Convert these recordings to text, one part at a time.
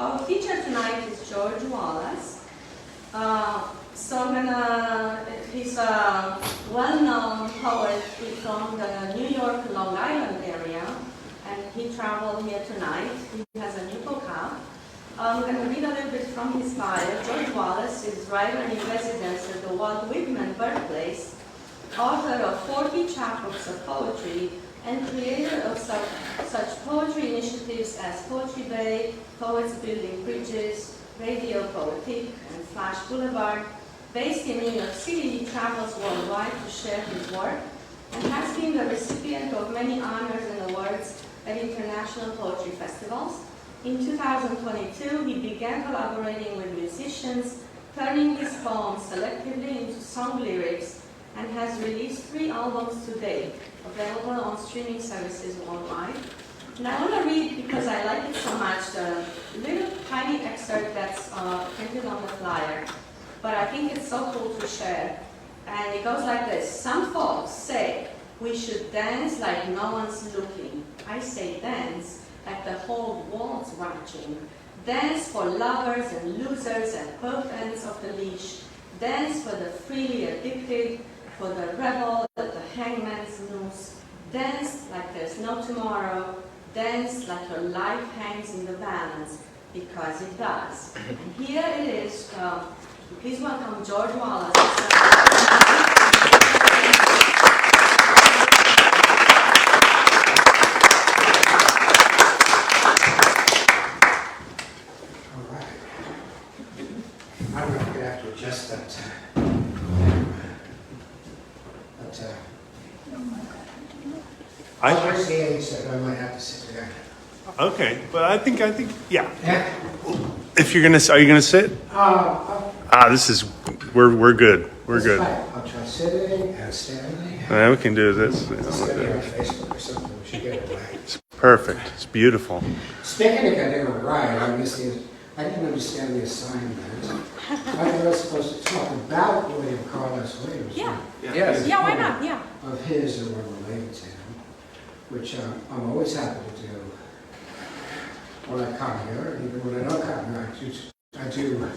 Our teacher tonight is George Wallace. He's a well-known poet from the New York, Long Island area, and he traveled here tonight. He has a new book out. I'm going to read a little bit from his bio. George Wallace is writer in residence at the Walt Whitman birthplace, author of 40 chapbooks of poetry, and creator of such poetry initiatives as Poetry Bay, Poets Building Bridges, Radio Poetic, and Flash Boulevard. Based in New York City, he travels worldwide to share his work and has been the recipient of many honors and awards at international poetry festivals. In 2022, he began collaborating with musicians, turning his poems selectively into song lyrics, and has released 3 albums to date, available on streaming services worldwide. And I want to read, because I like it so much, the little tiny excerpt that's printed on the flyer. But I think it's so cool to share. And it goes like this. Some folks say we should dance like no one's looking. I say dance like the whole world's watching. Dance for lovers and losers at both ends of the leash. Dance for the freely addicted, for the rebel at the hangman's noose. Dance like there's no tomorrow. Dance like your life hangs in the balance, because it does. And here it is. Please welcome George Wallace. All right. I don't know if I'm going to have to adjust that. Where's the age that I might have to sit there? Okay, but I think, yeah. Yeah. If you're are you gonna sit? We're good. We're good. I'll try sitting and standing. We can do this. It's going to be on Facebook or something. We should get it right. It's perfect. It's beautiful. Speaking of getting it right, I didn't understand the assignment. I was supposed to talk about William Carlos Williams. Yeah. Yes. Yeah, why not? Yeah. Of his or one related to him, which I'm always happy to do when I come here, and even when I don't come here, I do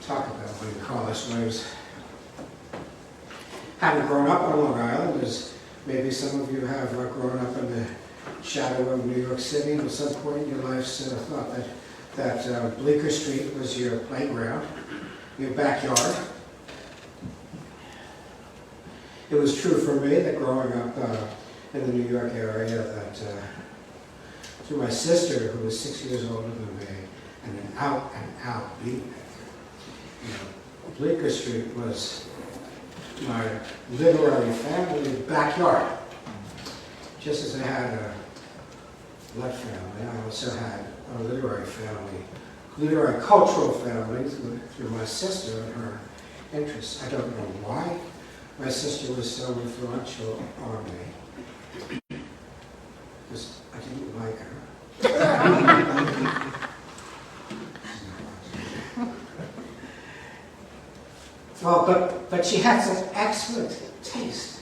talk about William Carlos Williams. Having grown up on Long Island, as maybe some of you have grown up in the shadow of New York City, and at some point in your life thought that Bleecker Street was your playground, your backyard. It was true for me that growing up in the New York area, that through my sister, who was 6 years older than me, and an out-and-out beatmaker, Bleecker Street was my literary family backyard. Just as I had a blood family, I also had a literary family, literary cultural family through my sister and her interests. I don't know why my sister was so influential on me, because I didn't like her. Well, but she had such excellent taste.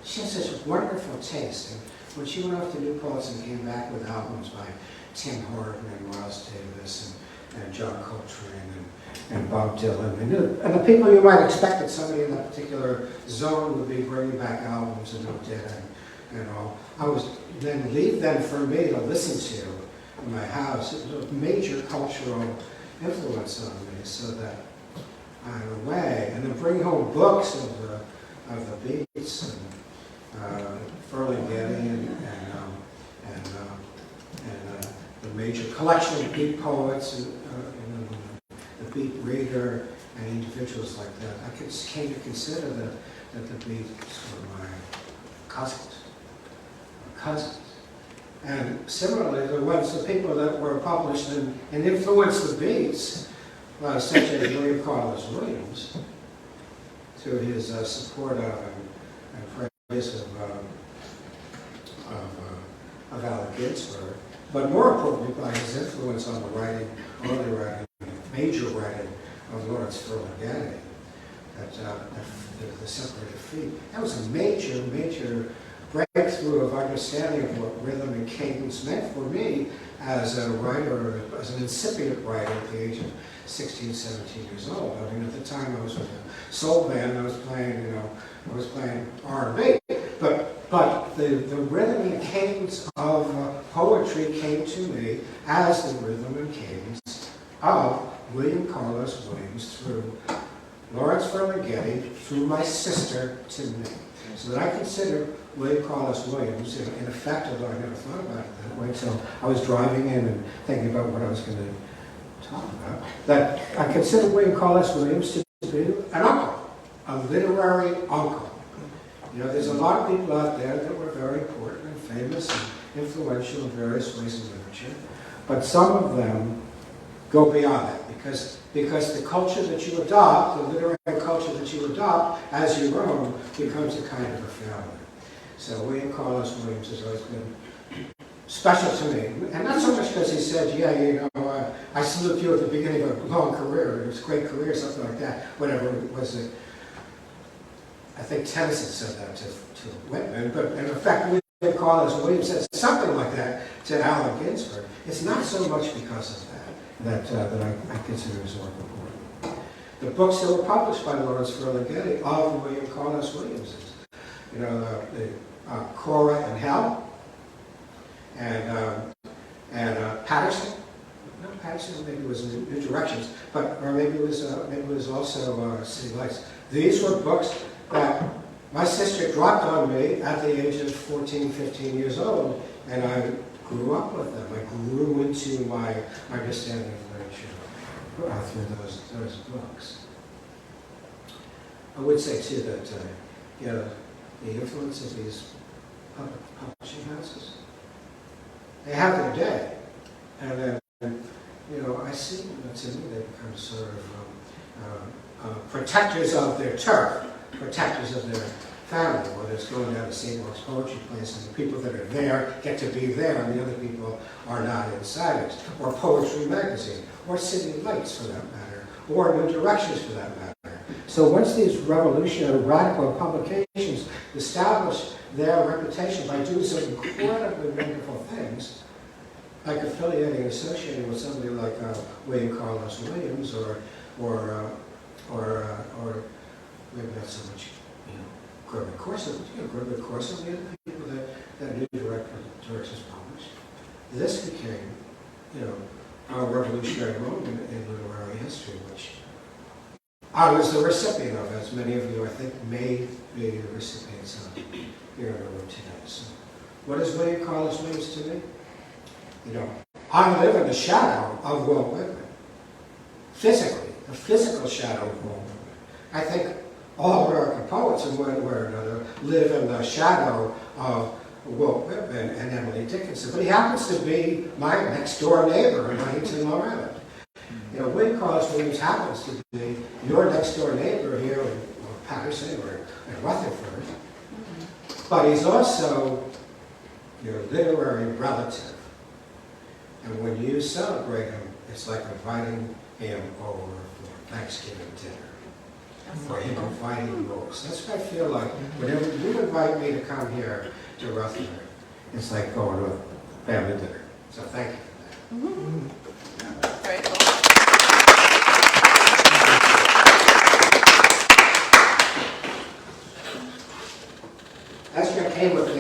She had such wonderful taste. And when she went off to Newport's and came back with albums by Tim Horton and Miles Davis and John Coltrane and Bob Dylan, and the people you might expect that somebody in that particular zone would be bringing back albums and did and all. I was then leave them for me to listen to in my house. It was a major cultural influence on me, so that in a way, and then bring home books of the beats and Ferlinghetti and the major collection of beat poets and the beat reader and individuals like that. I came to consider that the beats were my cousins. And similarly, the people that were published and influenced the beats, such as William Carlos Williams, through his support of and praise of Allen Ginsberg, but more importantly by his influence on the early writing, major writing of Lawrence Ferlinghetti, that the separated feet. That was a major breakthrough of understanding of what rhythm and cadence meant for me as a writer, as an incipient writer at the age of 16, 17 years old. I mean, at the time I was with a soul band, I was playing R&B, but the rhythm and cadence of poetry came to me as the rhythm and cadence of William Carlos Williams through Lawrence Ferlinghetti, through my sister to me. So that I consider William Carlos Williams, in effect, although I never thought about it that way until I was driving in and thinking about what I was going to talk about, that I consider William Carlos Williams to be an uncle, a literary uncle. You know, there's a lot of people out there that were very important and famous and influential in various ways in literature, but some of them go beyond that because the culture that you adopt, the literary culture that you adopt as your own, becomes a kind of a family. So William Carlos Williams has always been special to me, and not so much because he said, yeah, you know, I salute you at the beginning of a long career, it was a great career, something like that, whatever it was. I think Tennyson said that to Whitman, but in effect, William Carlos Williams said something like that to Allen Ginsberg. It's not so much because of that I consider his work important. The books that were published by Lawrence Ferlinghetti of William Carlos Williams, you know, the Cora and Hell, and Patterson. No, Patterson maybe it was New Directions, or maybe it was also City Lights. These were books that my sister dropped on me at the age of 14, 15 years old, and I grew up with them. I grew into my understanding of literature through those books. I would say too that you know, the influence of these publishing houses, they have their day, and then you know, I see that to me they become sort of protectors of their turf, protectors of their family, whether it's going down to St. Mark's Poetry Place and the people that are there get to be there and the other people are not insiders, or Poetry Magazine, or City Lights for that matter, or New Directions for that matter. So once these revolutionary radical publications establish their reputation by doing some incredibly wonderful things, like affiliating and associating with somebody like William Carlos Williams, or maybe not so much, you know, Gregory Corso, Gregory Corso, the other people that New Directions published. This became, you know, a revolutionary moment in literary history, which I was the recipient of, as many of you, I think, may be the recipients of here in the room today. So, what is William Carlos Williams to me? You know, I live in the shadow of Walt Whitman. Physically, the physical shadow of Walt Whitman. I think all American poets, in one way or another, live in the shadow of Walt Whitman and Emily Dickinson. But he happens to be my next-door neighbor in Huntington, Long Island. You know, William Carlos Williams happens to be your next-door neighbor here in Patterson or in Rutherford. But he's also your literary relative. And when you celebrate him, it's like inviting him over for Thanksgiving dinner. Or him inviting you over. So that's what I feel like. Whenever you invite me to come here to Rutherford, it's like going to a family dinner. So thank you for that. Very cool. That's what came with the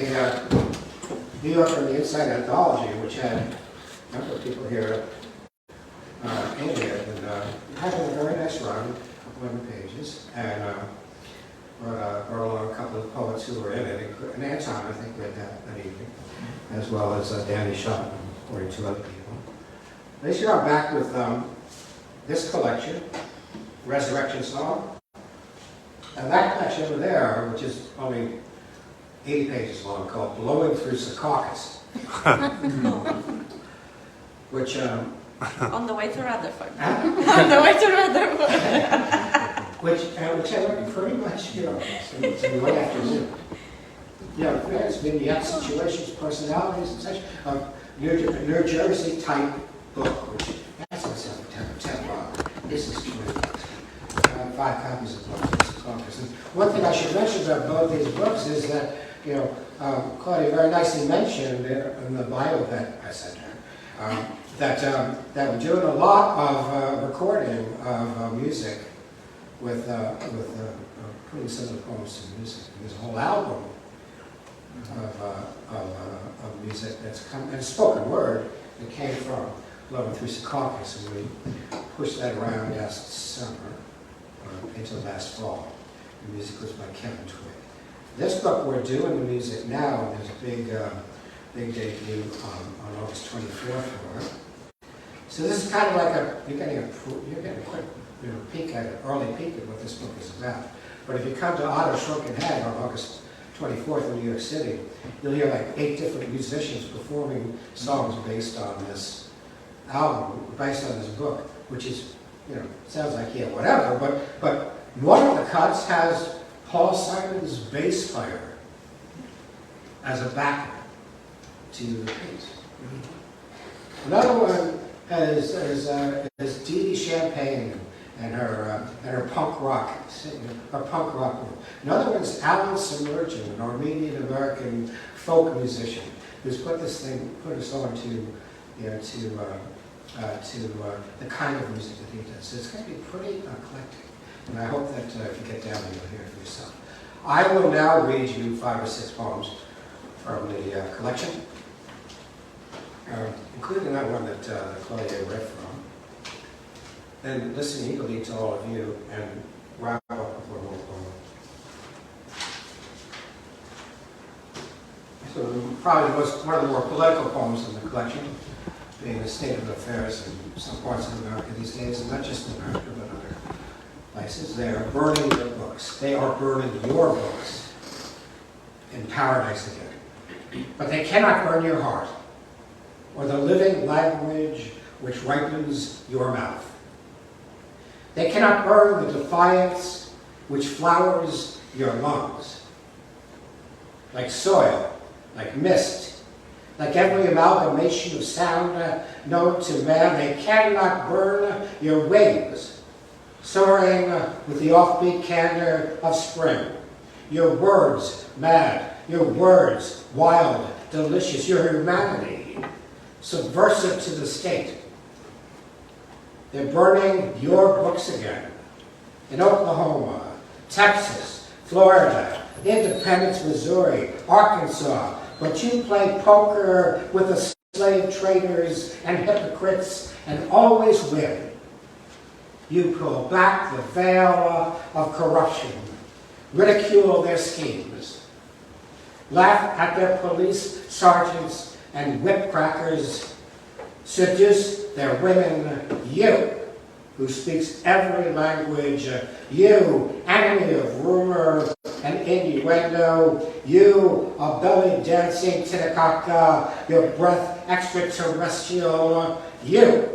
New Yorker and the Inside Anthology, which had a number of people here in it, and had a very nice run, 11 pages, and brought along a couple of poets who were in it, and Anton, I think, read that evening, as well as Danny Shutt and 42 other people. This year I'm back with this collection, Resurrection Song, and that collection over there, which is only 80 pages long, called Blowing Through Secaucus, which On the way to Rutherford. On the way to Rutherford. which I learned pretty much, you know, it's in one afternoon. You know, there's vignettes, situations, personalities, and such. New Jersey type book, which that's myself 10 bucks. This is 20 bucks. 5 copies of Blowing Through Secaucus. And one thing I should mention about both these books is that, you know, Claudia very nicely mentioned in the bio that I sent her, that we're doing a lot of recording of music with putting some of the poems to music. There's a whole album of music that's come, and spoken word that came from Love and Through Secaucus, and we pushed that around last summer into last fall. The music was by Kevin Twig. This book we're doing the music now, and there's a big debut on August 24th for it. So this is kind of like you're getting a quick peek at an early peek at what this book is about. But if you come to Otto Shrunken Hag on August 24th in New York City, you'll hear like 8 different musicians performing songs based on this album, based on this book, which is, sounds like, yeah, whatever, but one of the cuts has Paul Simon's bass player as a backer to the piece. Another one is Dee Dee Champagne and her punk rock, world. Another one is Alan Submergent, an Armenian-American folk musician who's put us on to the kind of music that he does. So it's going to be pretty eclectic. And I hope that if you get down there, you'll hear it for yourself. I will now read you 5 or 6 poems from the collection, including that one that Claudia read from. And listen eagerly to all of you and wrap up with one more poem. So probably one of the more political poems in the collection, being the state of affairs in some parts of America these days, and not just in America, but other places. They are burning their books. They are burning your books in paradise again. But they cannot burn your heart, or the living language which ripens your mouth. They cannot burn the defiance which flowers your lungs. Like soil, like mist, like every amalgamation of sound known to man, they cannot burn your wings, soaring with the offbeat candor of spring. Your words mad, your words wild, delicious, your humanity subversive to the state. They're burning your books again in Oklahoma, Texas, Florida, Independence, Missouri, Arkansas, but you play poker with the slave traders and hypocrites and always win. You pull back the veil of corruption, ridicule their schemes, laugh at their police sergeants and whip crackers, seduce their women, you, who speaks every language, you, enemy of rumor and innuendo, you, a belly-dancing Titicaca, your breath extraterrestrial, you,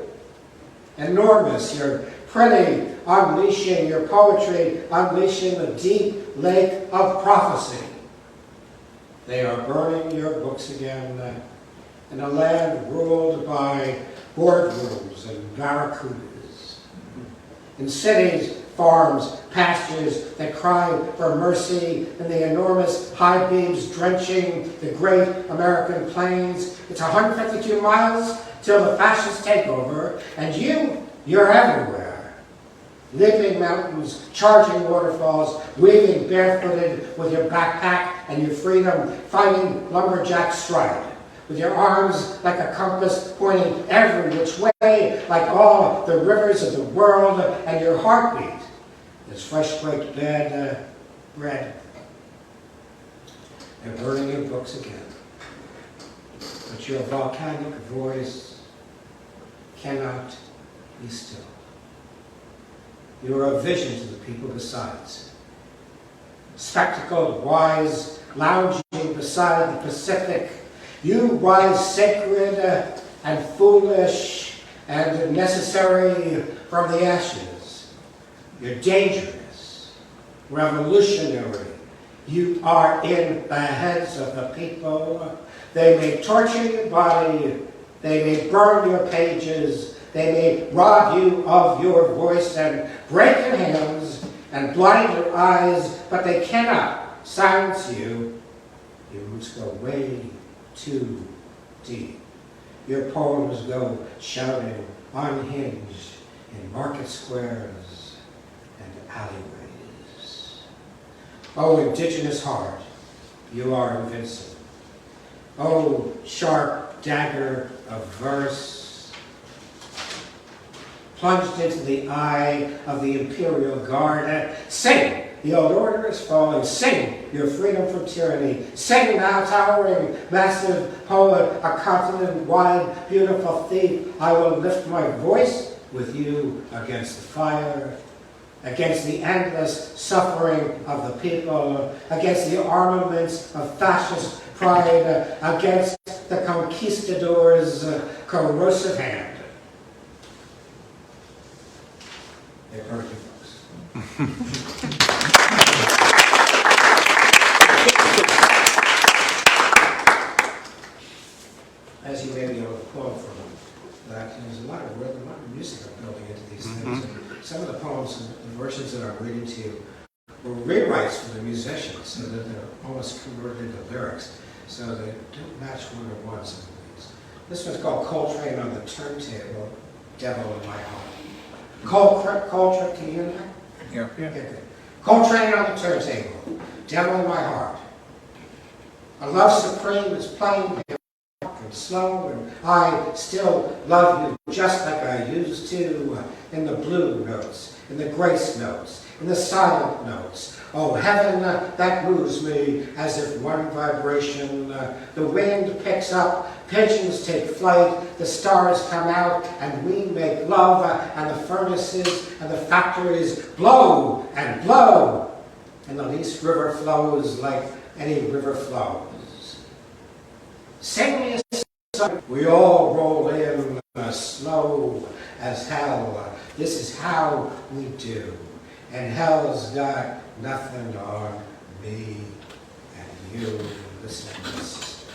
enormous, you're pretty, unleashing your poetry, unleashing the deep lake of prophecy. They are burning your books again in a land ruled by boardrooms and barracudas. In cities, farms, pastures that cry for mercy, and the enormous high beams drenching the great American plains. It's 152 miles till the fascists take over, and you're everywhere. Leaping mountains, charging waterfalls, weaving barefooted with your backpack and your freedom, fighting lumberjack stride. With your arms like a compass pointing every which way, like all the rivers of the world, and your heartbeat is fresh baked bread. They're burning your books again. But your volcanic voice cannot be still. You are a vision to the people besides. Spectacled, wise, lounging beside the Pacific, you rise sacred and foolish and necessary from the ashes. You're dangerous, revolutionary. You are in the heads of the people. They may torture your body. They may burn your pages. They may rob you of your voice and break your hands and blind your eyes, but they cannot silence you. Your roots go way too deep. Your poems go shouting unhinged in market squares and alleyways. Oh, indigenous heart, you are invincible. Oh, sharp dagger of verse, plunged into the eye of the imperial guard. Sing! The old order is falling. Sing your freedom from tyranny. Sing, thou towering, massive poet, a continent-wide, beautiful thief. I will lift my voice with you against the fire, against the endless suffering of the people, against the armaments of fascist pride, against the conquistadors' corrosive hand. They're perfect folks. As you may be able to pull from that, there's a lot of music I'm building into these things. And some of the poems, the versions that I'm reading to you, were rewrites for the musicians, so that they're almost converted into lyrics, so they don't match one-on-one some of these. This one's called Coltrane on the Turntable, Devil in My Heart. Coltrane, can you hear that? Yeah. Good. Coltrane on the turntable, Devil in My Heart. A love supreme is playing and slow, and I still love you just like I used to, in the blue notes, in the grace notes, in the silent notes. Oh, heaven, that moves me as if one vibration. The wind picks up, pigeons take flight, the stars come out, and we make love, and the furnaces and the factories blow and blow, and the East River flows like any river flows. Sing me a song. We all roll in slow as hell. This is how we do. And hell's got nothing on me and you. Listen, little sister.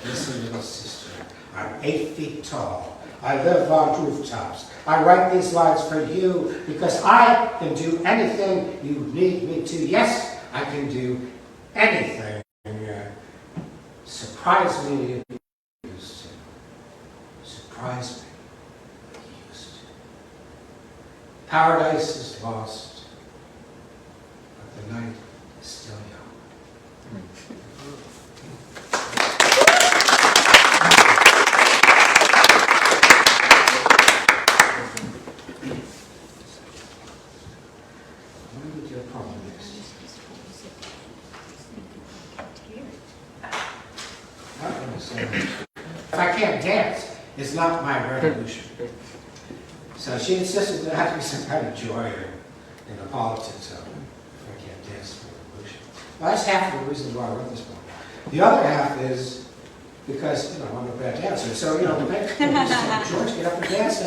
Listen, little sister. I'm 8 feet tall. I live on rooftops. I write these lines for you because I can do anything you need me to. Yes, I can do anything. Surprise me if you used to. Surprise me if you used to. Paradise is lost, but the night is still young. I'm going to do a poem next. If I can't dance, it's not my revolution. So she insisted there had to be some kind of joy in the politics of it. If I can't dance, it's my revolution. Well, that's half of the reason why I wrote this poem. The other half is because, I'm a bad dancer. So, George, get up and dance. I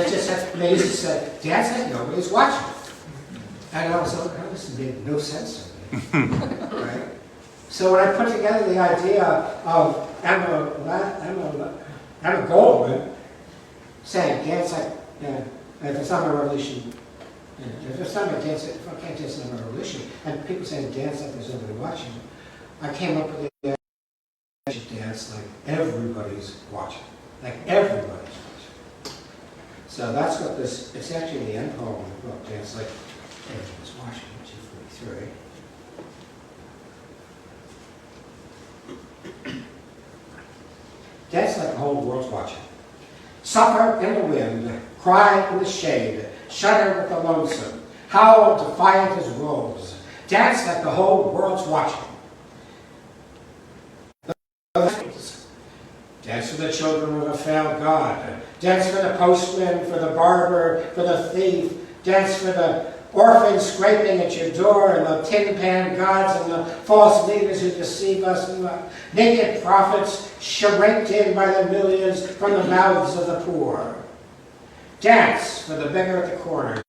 said, they used to say, dance like nobody's watching. And I was like, oh, this made no sense to me. Right? So when I put together the idea of Emma Goldman saying, dance like, if it's not my revolution, if it's not my dance, if I can't dance, it's not my revolution, and people saying dance like there's nobody watching, I came up with the idea I should dance like everybody's watching. Like everybody's watching. So that's what this, it's actually the end poem of the book, dance like everyone's watching, 243. Dance like the whole world's watching. Suffer in the wind, cry in the shade, shudder with the lonesome, howl defiant as wolves. Dance like the whole world's watching. Dance for the children of a failed God. Dance for the postman, for the barber, for the thief. Dance for the orphans scraping at your door, and the tin pan gods, and the false leaders who deceive us, and the naked prophets shrinked in by the millions from the mouths of the poor. Dance for the beggar at the corner.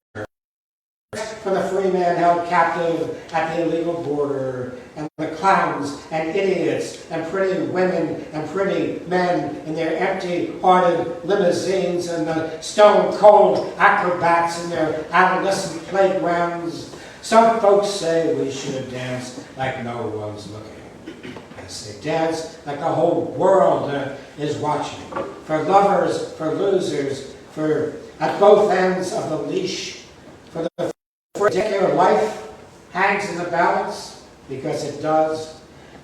For the free man held captive at the illegal border, and the clowns and idiots and pretty women and pretty men in their empty-hearted limousines, and the stone-cold acrobats in their adolescent playgrounds. Some folks say we should dance like no one's looking. I say. Dance like the whole world is watching. For lovers, for losers, for at both ends of the leash. For the particular life hangs in the balance, because it does.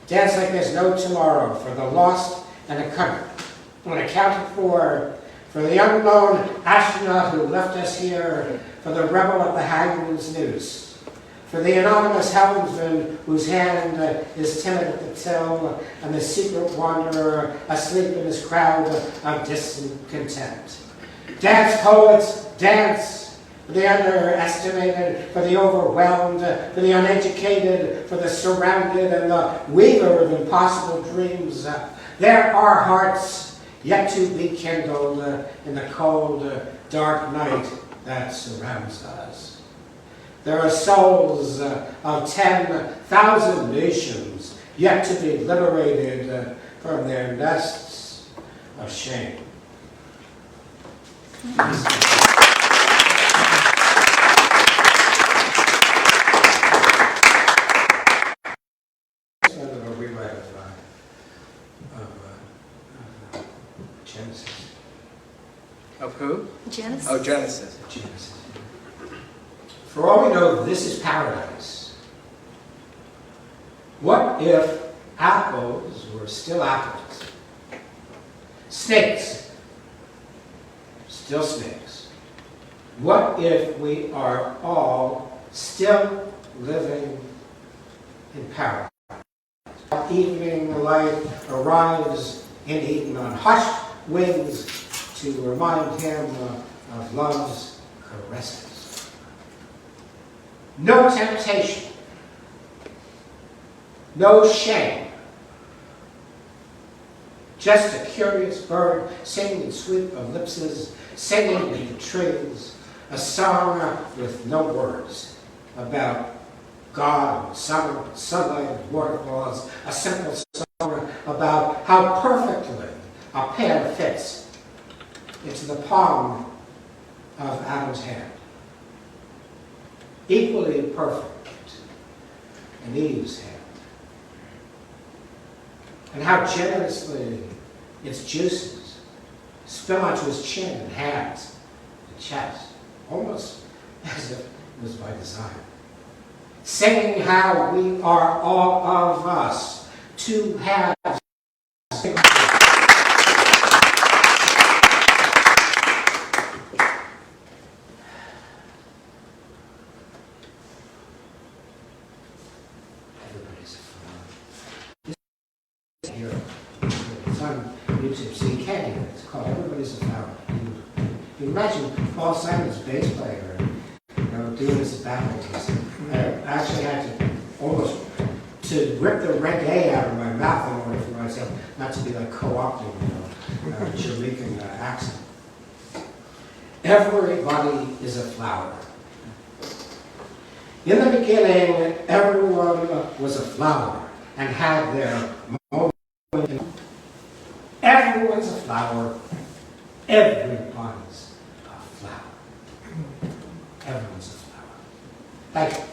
Dance like there's no tomorrow, for the lost and unaccounted for the unknown astronaut who left us here, for the rebel at the hangman's noose, for the anonymous helmsman whose hand is timid at the till, and the secret wanderer asleep in his crowd of distant content. Dance, poets, dance! For the underestimated, for the overwhelmed, for the uneducated, for the surrounded, and the weaver of impossible dreams. There are hearts yet to be kindled in the cold, dark night that surrounds us. There are souls of 10,000 nations yet to be liberated from their nests of shame. A rewrite of Genesis. Of who? Genesis. Oh, Genesis. Genesis. For all we know, this is paradise. What if apples were still apples? Snakes, still snakes. What if we are all still living in paradise? Evening light arrives in Eden on hushed wings to remind him of love's caresses. No temptation, no shame, just a curious bird singing in sweet ellipses, singing in the trees, a song with no words about God, summer, sunlight, waterfalls, a simple song about how perfectly a pear fits into the palm of Adam's hand. Equally perfect in Eve's hand. And how generously its juices spill onto his chin and hands and chest, almost as if it was by design. Singing how we are all of us to have everybody's here. It's on YouTube, so you can hear it. It's called Everybody's a Flower. You imagine Paul Simon's bass player, doing this battle. I actually had to almost to rip the reggae out of my mouth in order for myself not to be like co-opting, Jamaican accent. Everybody is a flower. In the beginning, everyone was a flower and had their moment. Everyone's a flower. Everybody's a flower. Everyone's a flower. Thank you.